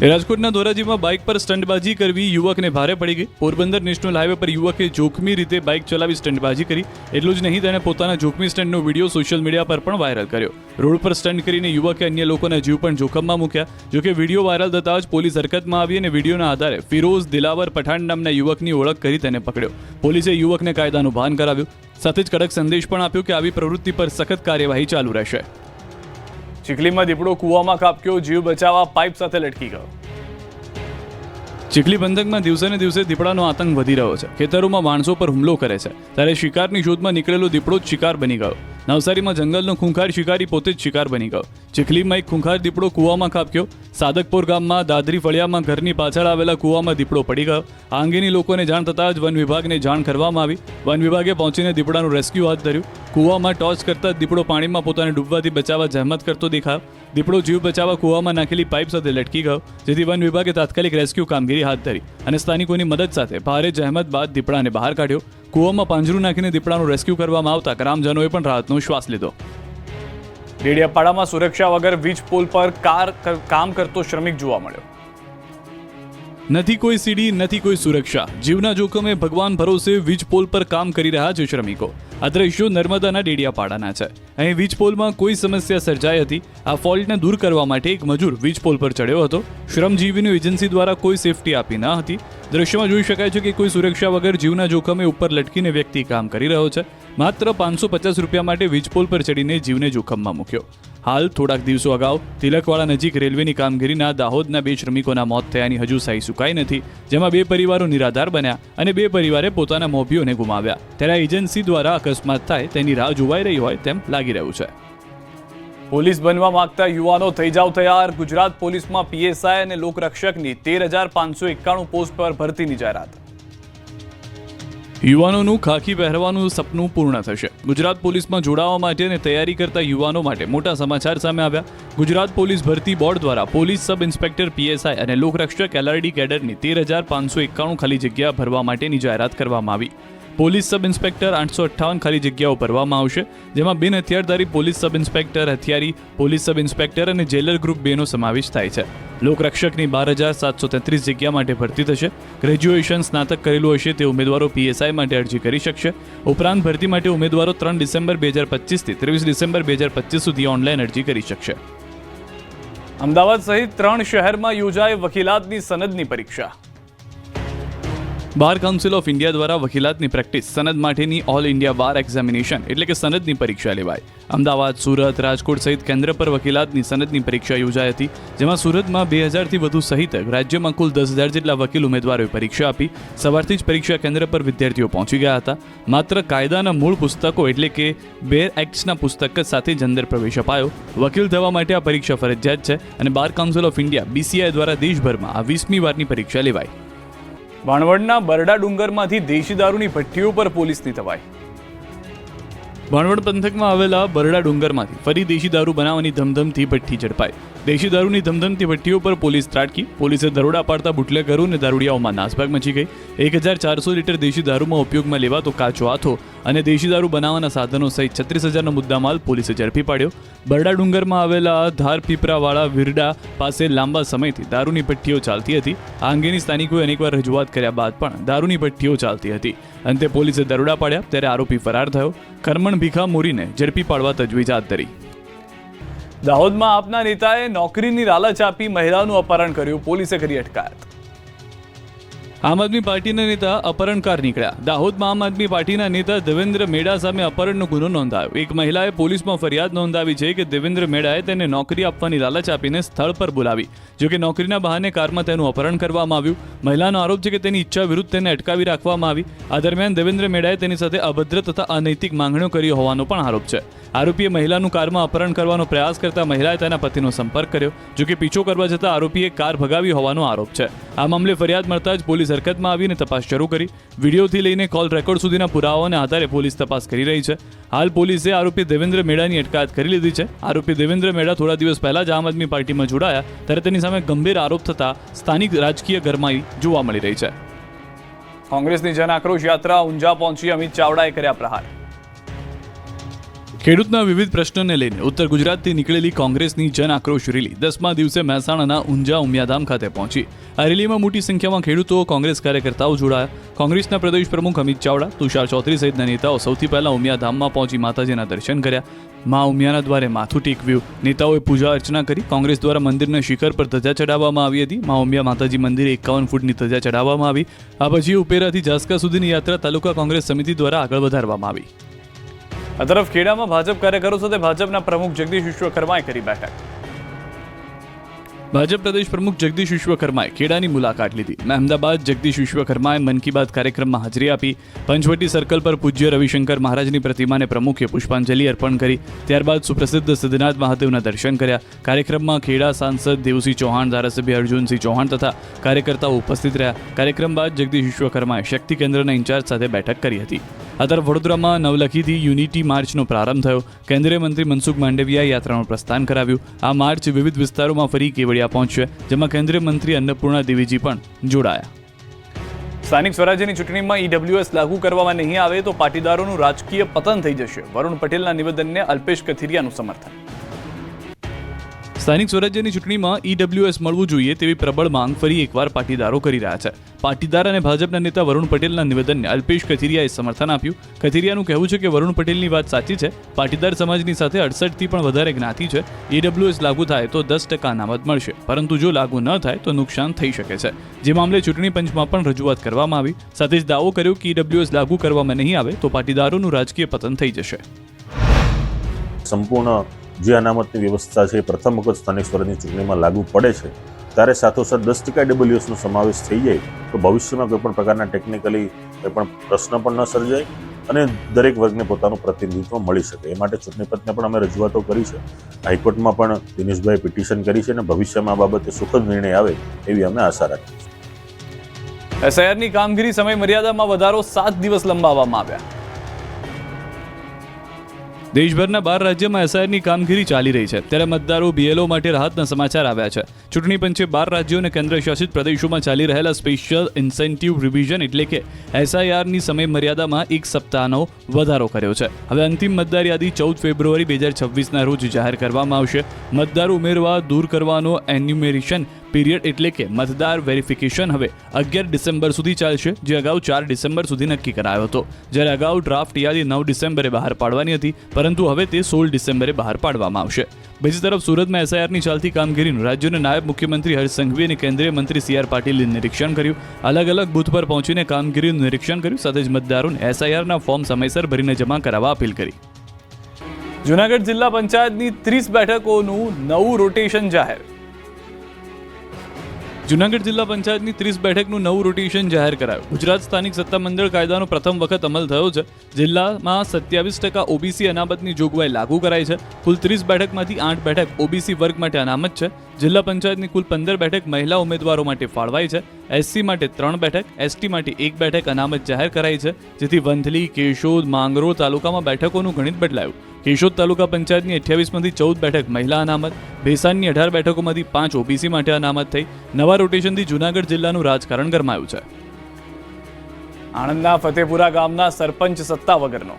રાજકોટના ધોરાજીમાં બાઇક પર સ્ટંટબાજી કરવી યુવકને ભારે પડી ગઈ. પોરબંદર નેશનલ હાઈવે પર યુવકે જોખમી રીતે બાઇક ચલાવી સ્ટંટબાજી કરી. એટલું જ નહીં, તેણે પોતાના જોખમી સ્ટંટનો વિડીયો સોશિયલ મીડિયા પર પણ વાયરલ કર્યો. રોડ પર સ્ટંટ કરીને યુવકે અન્ય લોકોના જીવ પણ જોખમમાં મૂક્યા. જોકે વિડીયો વાયરલ થતાં જ પોલીસ હરકતમાં આવી અને વિડીયોના આધારે ફિરોઝ દિલાવર પઠાણ નામના યુવકની ઓળખ કરી તેને પકડ્યો. પોલીસે યુવકને કાયદાનું ભાન કરાવ્યું. સાથે જ કડક સંદેશ પણ આપ્યો કે આવી પ્રવૃત્તિ પર સખત કાર્યવાહી ચાલુ રહેશે. ચીખલીમાં દીપડો કૂવામાં ખાબક્યો, જીવ બચાવવા પાઇપ સાથે લટકી ગયો. ચીખલી પંથકમાં દિવસે ને દિવસે દીપડાનો આતંક વધી રહ્યો છે. ખેતરોમાં માણસો પર હુમલો કરે છે ત્યારે શિકારની શોધમાં નીકળેલો દીપડો જ શિકાર બની ગયો. નવસારીમાં જંગલનો ખૂંખાર શિકારી પોતે જ શિકાર બની ગયો. ચીખલીમાં એક ખૂંખાર દીપડો કૂવામાં ખાબક્યો. સાદકપુર ગામમાં દાદરી ફળિયામાં ઘરની પાછળ આવેલા કૂવામાં દીપડો પડી ગયો. આ અંગેની લોકોને જાણ થતાં જ વન વિભાગને જાણ કરવામાં આવી. વન વિભાગે પહોંચીને દીપડાનું રેસ્ક્યુ હાથ ધર્યું. કૂવામાં ટોર્ચ કરતા દીપડો પાણીમાં પોતાને ડૂબવાથી બચાવવા જહેમત કરતો દેખાયો. દીપડો જીવ બચાવવા કૂવામાં નાખેલી પાઇપ સાથે લટકી ગયો, જેથી વન વિભાગે તાત્કાલિક રેસ્ક્યુ કામગીરી હાથ ધરી અને સ્થાનિકોની મદદ સાથે ભારે જહેમત બાદ દીપડાને બહાર કાઢ્યો. કૂવામાં પાંજરું નાખીને દીપડાનું રેસ્ક્યુ કરવામાં આવતા ગ્રામજનોએ પણ રાહતનો શ્વાસ લીધો. ડેડિયાપાડામાં સુરક્ષા વગર વીજ પોલ પર કામ કરતો શ્રમિક જોવા મળ્યો. નથી કોઈ સીડી, નથી કોઈ સુરક્ષા. જીવના જોખમે ભગવાન ભરોસે વીજ પોલ પર કામ કરી રહ્યા છે શ્રમિકો. આ દ્રશ્યો નર્મદાના ડેડિયાપાડાના છે. અહીં વીજ પોલમાં કોઈ સમસ્યા સર્જાઈ હતી. આ ફોલ્ટને દૂર કરવા માટે એક મજૂર વીજ પોલ પર ચડ્યો હતો. શ્રમજીવીની એજન્સી દ્વારા કોઈ સેફટી આપી ન હતી. દ્રશ્યમાં જોઈ શકાય છે કે કોઈ સુરક્ષા વગર જીવના જોખમે ઉપર લટકીને વ્યક્તિ કામ કરી રહ્યો છે. માત્ર 550 રૂપિયા માટે વીજ પોલ પર ચડીને જીવને જોખમમાં મૂક્યો. હાલ થોડાક દિવસો અગાઉ તિલકવાડા નજીક રેલવેની કામગીરીના દાહોદના 2 શ્રમિકોના મોત થયાની હજુ સહી સુકાઈ નથી, જેમાં 2 પરિવારો નિરાધાર બન્યા અને 2 પરિવારે પોતાના મોભીઓને ગુમાવ્યા. ત્યારે એજન્સી દ્વારા અકસ્માત થાય તેની રાહ જોવાઈ રહી હોય તેમ લાગી રહ્યું છે. પોલીસ બનવા માંગતા યુવાનો થઈ જાવ તૈયાર. ગુજરાત પોલીસમાં પીએસઆઈ અને લોકરક્ષકની 13,591 પોસ્ટ પર ભરતીની જાહેરાત. યુવાનોનું ખાખી પહેરવાનું સપનું પૂર્ણ થશે. ગુજરાત પોલીસમાં જોડાવા માટે અને તૈયારી કરતા યુવાનો માટે મોટા સમાચાર સામે આવ્યા. ગુજરાત પોલીસ ભરતી બોર્ડ દ્વારા પોલીસ સબ ઇન્સ્પેક્ટર પીએસઆઈ અને લોકરક્ષક એલઆરડી કેડરની 13,591 ખાલી જગ્યા ભરવા માટેની જાહેરાત કરવામાં આવી. પોલીસ સબ ઇન્સ્પેક્ટર 858 ખાલી જગ્યાઓ ભરવામાં આવશે, જેમાં બિન હથિયારધારી પોલીસ સબ ઇન્સ્પેક્ટર, હથિયારી પોલીસ સબ ઇન્સ્પેક્ટર અને જેલર ગ્રુપ 2 નો સમાવેશ થાય છે. લોકરક્ષકની 12,733 જગ્યા માટે ભરતી થશે. ગ્રેજ્યુએશન સ્નાતક કરેલું હશે તે ઉમેદવારો પીએસઆઈ માટે અરજી કરી શકશે. ઉપરાંત ભરતી માટે ઉમેદવારો 3 ડિસેમ્બર 2025 થી 23 ડિસેમ્બર 2025 સુધી ઓનલાઈન અરજી કરી શકશે. અમદાવાદ સહિત 3 શહેરમાં યોજાય વકીલાતની સનદની પરીક્ષા. બાર કાઉન્સિલ ઓફ ઇન્ડિયા દ્વારા વકીલાતની પ્રેક્ટિસ સનદ માટેની ઓલ ઇન્ડિયા બાર એક્ઝામિનેશન એટલે કે સનદની પરીક્ષા લેવાય. અમદાવાદ, સુરત, રાજકોટ સહિત કેન્દ્ર પર વકીલાતની સનદની પરીક્ષા યોજાઈ હતી, જેમાં સુરતમાં 2000થી વધુ સહિત રાજ્યમાં કુલ 10,000 જેટલા વકીલ ઉમેદવારોએ પરીક્ષા આપી. સવારથી જ પરીક્ષા કેન્દ્ર પર વિદ્યાર્થીઓ પહોંચી ગયા હતા. માત્ર કાયદાના મૂળ પુસ્તકો એટલે કે બેર એક્ટ્સના પુસ્તક સાથે જ અંદર પ્રવેશ અપાયો. વકીલ થવા માટે આ પરીક્ષા ફરજિયાત છે અને bar council of India BCI દ્વારા દેશભરમાં આ 20મી વારની પરીક્ષા લેવાય. ભાણવડના બરડા ડુંગરમાંથી દેશી દારૂની ભઠ્ઠીઓ પર પોલીસની તવાઈ. ભાણવડ પંથકમાં આવેલા બરડા ડુંગરમાંથી ફરી દેશી દારૂ બનાવવાની ધમધમથી ભઠ્ઠી ઝડપાઈ. દેશી દારૂની ધમધમતી ભઠ્ઠીઓ પર પોલીસ ત્રાટકી. પોલીસે દરોડા પાડતા બુટલેગરો અને દારૂડિયાઓમાં નાસભાગ મચી ગઈ. 1,400 લીટર દેશી દારૂમાં ઉપયોગમાં લેવાતો કાચો આથો અને દેશી દારૂ બનાવવાના સાધનો સહિત 36,000નો મુદ્દામાલ પોલીસે ઝડપી પાડ્યો. બરડા ડુંગરમાં આવેલા ધાર પીપરાવાળા વિરડા પાસે લાંબા સમયથી દારૂની ભઠ્ઠીઓ ચાલતી હતી. આ અંગેની સ્થાનિકોએ અનેકવાર રજૂઆત કર્યા બાદ પણ દારૂની ભઠ્ઠીઓ ચાલતી હતી. અંતે પોલીસે દરોડા પાડ્યા ત્યારે આરોપી ફરાર થયો. કરમણ ભીખા મોરીને ઝડપી પાડવા તજવીજ હાથ ધરી. દાહોદમાં આપના નેતાએ નોકરીની લાલચ આપી મહિલાનું અપહરણ કર્યું. પોલીસે કરી અટકાયત. આમ આદમી પાર્ટીના નેતા અપહરણકાર નીકળ્યા. દાહોદમાં આમ આદમી પાર્ટીના નેતા દેવેન્દ્ર મેડા સામે અપહરણનો ગુનો નોંધાયો. એક મહિલાએ પોલીસમાં ફરિયાદ નોંધાવી છે કે દેવેન્દ્ર મેડાએ તેને નોકરી આપવાની લાલચ આપીને સ્થળ પર બોલાવી. જોકે નોકરીના બહાને કારમાં તેનું અપહરણ કરવામાં આવ્યું. મહિલાનો આરોપ છે કે તેની ઈચ્છા વિરુદ્ધ તેને અટકાવી રાખવામાં આવી. આ દરમિયાન દેવેન્દ્ર મેડાએ તેની સાથે અભદ્ર તથા અનૈતિક માંગણીઓ કરી હોવાનો પણ આરોપ છે. આરોપીએ મહિલાનું કારમાં અપહરણ કરવાનો પ્રયાસ કરતા મહિલાએ તેના પતિનો સંપર્ક કર્યો. જોકે પીછો કરવા જતાં આરોપીએ કાર ભગાવી હોવાનો આરોપ છે. આ મામલે ફરિયાદ મળતા જ પોલીસ હરકતમાં આવીને તપાસ શરૂ કરી. વિડીયોથી લઈને કોલ રેકોર્ડ સુધીના પુરાવાઓને આધારે પોલીસ તપાસ કરી રહી છે. હાલ પોલીસે આરોપી દેવેન્દ્ર મેડાની અટકાયત કરી લીધી છે. આરોપી દેવેન્દ્ર મેડા થોડા દિવસ પહેલા જ આમ આદમી પાર્ટીમાં જોડાયા ત્યારે તેની સામે ગંભીર આરોપ થતા સ્થાનિક રાજકીય ગરમાઈ જોવા મળી રહી છે. કોંગ્રેસની જન આક્રોશ યાત્રા ઊંઝા પહોંચી. અમિત ચાવડાએ કર્યા પ્રહાર. ખેડૂતના વિવિધ પ્રશ્નોને લઈને ઉત્તર ગુજરાતથી નીકળેલી કોંગ્રેસની જન આક્રોશ રેલી 10મા દિવસે મહેસાણાના ઊંઝા ઉમિયાધામ ખાતે પહોંચી. આ રેલીમાં મોટી સંખ્યામાં ખેડૂતો, કોંગ્રેસ કાર્યકર્તાઓ જોડાયા. કોંગ્રેસના પ્રદેશ પ્રમુખ અમિત ચાવડા, તુષાર ચૌધરી સહિતના નેતાઓ સૌથી પહેલા ઉમિયાધામમાં પહોંચી માતાજીના દર્શન કર્યા. મા ઉમિયાના દ્વારે માથું ટેકવ્યું. નેતાઓએ પૂજા અર્ચના કરી. કોંગ્રેસ દ્વારા મંદિરના શિખર પર ધજા ચડાવવામાં આવી હતી. મા ઉમિયા માતાજી મંદિરે 51 ફૂટની ધજા ચડાવવામાં આવી. આ પછી ઉપેરાથી જાસકા સુધીની યાત્રા તાલુકા કોંગ્રેસ સમિતિ દ્વારા આગળ વધારવામાં આવી. આ તરફ ખેડામાં ભાજપ કાર્યકરો સાથે ભાજપના પ્રમુખ જગદીશ વિશ્વકર્માએ કરી બેઠક. ભાજપ પ્રદેશ પ્રમુખ જગદીશ વિશ્વકર્માએ ખેડાની મુલાકાત લીધી. અમદાવાદ જગદીશ વિશ્વકર્માએ મન કી બાત કાર્યક્રમમાં હાજરી આપી. પંચવટી સર્કલ પર પૂજ્ય રવિશંકર મહારાજની પ્રતિમાને પ્રમુખે પુષ્પાંજલિ અર્પણ કરી. ત્યારબાદ સુપ્રસિદ્ધ સિદ્ધનાથ મહાદેવના દર્શન કર્યા. કાર્યક્રમમાં ખેડા સાંસદ દેવસિંહ ચૌહાણ, ધારાસભ્ય અર્જુનસિંહ ચૌહાણ તથા કાર્યકર્તાઓ ઉપસ્થિત રહ્યા. કાર્યક્રમ બાદ જગદીશ વિશ્વકર્માએ શક્તિ કેન્દ્રના ઇન્ચાર્જ સાથે બેઠક કરી હતી. આ તરફ વડોદરામાં નવલખીથી યુનિટી માર્ચનો પ્રારંભ થયો. કેન્દ્રીય મંત્રી મનસુખ માંડવિયાએ યાત્રાનું પ્રસ્થાન કરાવ્યું. આ માર્ચ વિવિધ વિસ્તારોમાં ફરી કેવડિયા પહોંચ્યો, જેમાં કેન્દ્રીય મંત્રી અન્નપૂર્ણા દેવીજી પણ જોડાયા. સ્થાનિક સ્વરાજ્યની ચૂંટણીમાં ઈડબ્લ્યુએસ લાગુ કરવામાં નહીં આવે તો પાટીદારોનું રાજકીય પતન થઈ જશે. વરુણ પટેલના નિવેદનને અલ્પેશ કથિરિયાનું સમર્થન. સ્થાનિક સ્વરાજ્યની ચૂંટણીમાં ઈડબ્લ્યુએસ મળવું જોઈએ તેવી પ્રબળ માંગ ફરી એકવાર પાટીદારો કરી રહ્યા છે. પાટીદાર અને ભાજપના નેતા વરુણ પટેલના નિવેદનને અલ્પેશ કથિરિયાએ સમર્થન આપ્યું. કથિરિયાનું કહેવું છે કે વરુણ પટેલની વાત સાચી છે. પાટીદાર સમાજની સાથે 68થી પણ વધારે જ્ઞાતિ છે. ઈડબ્લ્યુએસ લાગુ થાય તો 10% અનામત મળશે, પરંતુ જો લાગુ ન થાય તો નુકસાન થઈ શકે છે. જે મામલે ચૂંટણી પંચમાં પણ રજૂઆત કરવામાં આવી. સાથે જ દાવો કર્યો કે ઈડબ્લ્યુએસ લાગુ કરવામાં નહીં આવે તો પાટીદારોનું રાજકીય પતન થઈ જશે. સંપૂર્ણ જે અનામતની વ્યવસ્થા છે એ પ્રથમ વખત સ્થાનિક સ્વરાજની ચૂંટણીમાં લાગુ પડે છે, ત્યારે સાથોસાથ 10% ડબલ્યુએસનો સમાવેશ થઈ જાય તો ભવિષ્યમાં કોઈ પણ પ્રકારના ટેકનિકલી કોઈ પણ પ્રશ્ન પણ ન સર્જાય અને દરેક વર્ગને પોતાનું પ્રતિનિધિત્વ મળી શકે. એ માટે ચૂંટણી પંચને પણ અમે રજૂઆતો કરી છે. હાઈકોર્ટમાં પણ દિનેશભાઈ પિટિશન કરી છે અને ભવિષ્યમાં આ બાબતે સુખદ નિર્ણય આવે એવી અમે આશા રાખીએ છીએ. એસઆઈઆરની કામગીરી સમય મર્યાદામાં વધારો 7 દિવસ લંબાવવામાં આવ્યા. દેશભરના 12 રાજ્યોમાં એસઆઈઆરની કામગીરી ચાલી રહી છે, ત્યારે મતદારો બીએલઓ માટે રાહતના સમાચાર આવ્યા છે. ચૂંટણી પંચે 12 રાજ્યો અને કેન્દ્રશાસિત પ્રદેશોમાં ચાલી રહેલા સ્પેશિયલ ઇન્સેન્ટિવ રિવિઝન એટલે કે એસઆઈઆરની સમય મર્યાદામાં 1 સપ્તાહનો વધારો કર્યો છે. હવે અંતિમ મતદાર યાદી 14 ફેબ્રુઆરી 2026ના રોજ જાહેર કરવામાં આવશે. મતદાર ઉમેરવા દૂર કરવાનો એન્યુમેરેશન પીરિયડ એટલે કે મતદાર વેરિફિકેશન હવે 11 ડિસેમ્બર સુધી ચાલશે, જે અગાઉ 4 ડિસેમ્બર સુધી નક્કી કરાયો હતો. જ્યારે અગાઉ ડ્રાફ્ટ યાદી 9 ડિસેમ્બરે બહાર પાડવાની હતી, પરંતુ હવે તે 16 ડિસેમ્બરે બહાર પાડવામાં આવશે. બીજી તરફ સુરતમાં એસઆઈઆરની ચાલતી કામગીરીનું રાજ્યના નાયબ મુખ્યમંત્રી હર્ષ સંઘવી અને કેન્દ્રીય મંત્રી CR પાટીલે નિરીક્ષણ કર્યું. અલગ અલગ બૂથ પર પહોંચીને કામગીરીનું નિરીક્ષણ કર્યું. સાથે જ મતદારોને એસઆઈઆરના ફોર્મ સમયસર ભરીને જમા કરાવવા અપીલ કરી. જૂનાગઢ જિલ્લા પંચાયતની 30 બેઠકોનું નવું રોટેશન જાહેર. જૂનાગઢ જિલ્લા પંચાયતની 30 બેઠકનું નવું રોટેશન જાહેર કરાયું. ગુજરાત સ્થાનિક સત્તામંડળ કાયદાનો પ્રથમ વખત અમલ થયો છે. જિલ્લામાં 27% ઓબીસી અનામતની જોગવાઈ લાગુ કરાઈ છે. કુલ 30 બેઠકમાંથી 8 બેઠક ઓબીસી વર્ગ માટે અનામત છે. જિલ્લા પંચાયતની કુલ 15 બેઠક મહિલા ઉમેદવારો માટે ફાળવાઈ છે. એસસી માટે 3 બેઠક, એસટી માટે 1 બેઠક અનામત જાહેર કરાઈ છે, જેથી વંથલી, કેશોદ, માંગરોળ તાલુકામાં બેઠકોનું ગણિત બદલાયું. કેશોદ તાલુકા પંચાયતની 28માંથી 14 બેઠક મહિલા અનામત, ભેસાણની 18 બેઠકોમાંથી 5 ઓબીસી માટે અનામત થઈ. નવા રોટેશનથી જૂનાગઢ જિલ્લાનું રાજકારણ ગરમાયું છે. આણંદના ફતેપુરા ગામના સરપંચ સત્તા વગરનો.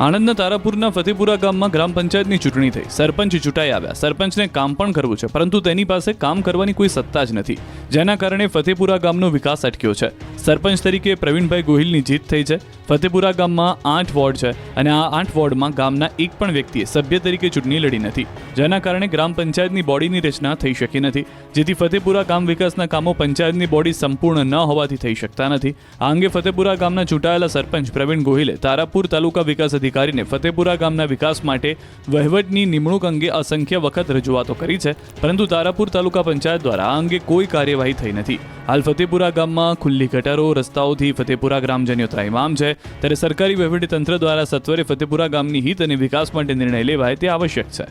આણંદના તારાપુરના ફતેપુરા ગામમાં ગ્રામ પંચાયતની ચૂંટણી થઈ. સરપંચ ચૂંટાઈ આવ્યા. સરપંચને કામ પણ કરવું છે, પરંતુ તેની પાસે કામ કરવાની કોઈ સત્તા જ નથી, જેના કારણે ફતેપુરા ગામનો વિકાસ અટક્યો છે. સરપંચ તરીકે પ્રવીણભાઈ ગોહિલની જીત થઈ છે. ફતેપુરા ગામમાં 8 વોર્ડ છે અને આ 8 વોર્ડમાં ગામના એક પણ વ્યક્તિએ સભ્ય તરીકે ચૂંટણી લડી નથી, જેના કારણે ગ્રામ પંચાયતની બોડીની રચના થઈ શકી નથી, જેથી ફતેપુરા ગામ વિકાસના કામો પંચાયતની બોડી સંપૂર્ણ ન હોવાથી થઈ શકતા નથી. આ અંગે ફતેપુરા ગામના ચૂંટાયેલા સરપંચ પ્રવીણ ગોહિલે તારાપુર તાલુકા વિકાસ અધિકારીને ફતેપુરા ગામના વિકાસ માટે વહીવટની નિમણૂક અંગે અસંખ્ય વખત રજૂઆતો કરી છે, પરંતુ તારાપુર તાલુકા પંચાયત દ્વારા આ અંગે કોઈ કાર્યવાહી થઈ નથી. હાલ ફતેપુરા ગામમાં ખુલ્લી ગટરો, રસ્તાઓથી ફતેપુરા ગ્રામજનો ત્રાહિમામ છે, ત્યારે સરકારી વહીવટીતંત્ર દ્વારા સત્વરે ફતેપુરા ગામની હિત અને વિકાસ માટે નિર્ણય લેવાય તે આવશ્યક છે.